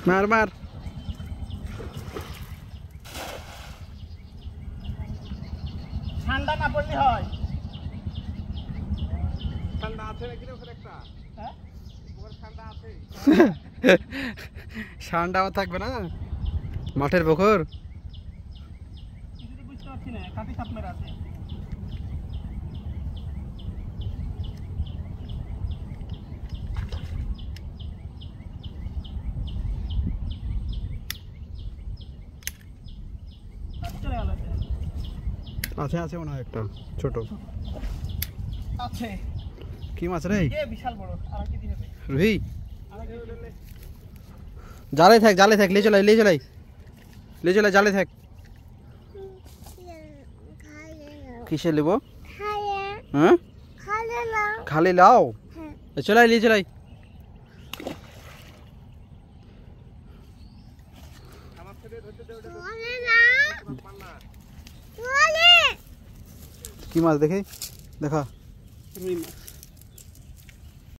মার মার ঠান্ডা না পড়লে হয়। ঠান্ডা আছে নাকি রে ওখানে একটা? হ্যাঁ ওখানে ঠান্ডা আছে। ঠান্ডা থাকবে না মাঠের পুকুর। কিছু তো বুঝতে পারছি না, কাটি সাপ মেরা আছে। চলে গেল আছে আছে মনে হয় একটা ছোট আছে। কি মাছ রে? এ বিশাল বড়। আর কি দিবে? রুই। জালে থাক লে চলাই জালে থাক। কিসে নেব? হ্যাঁ খালি লাও। চলাই লে চলাই। কি মাছ দেখি দেখা? রুই মাছ।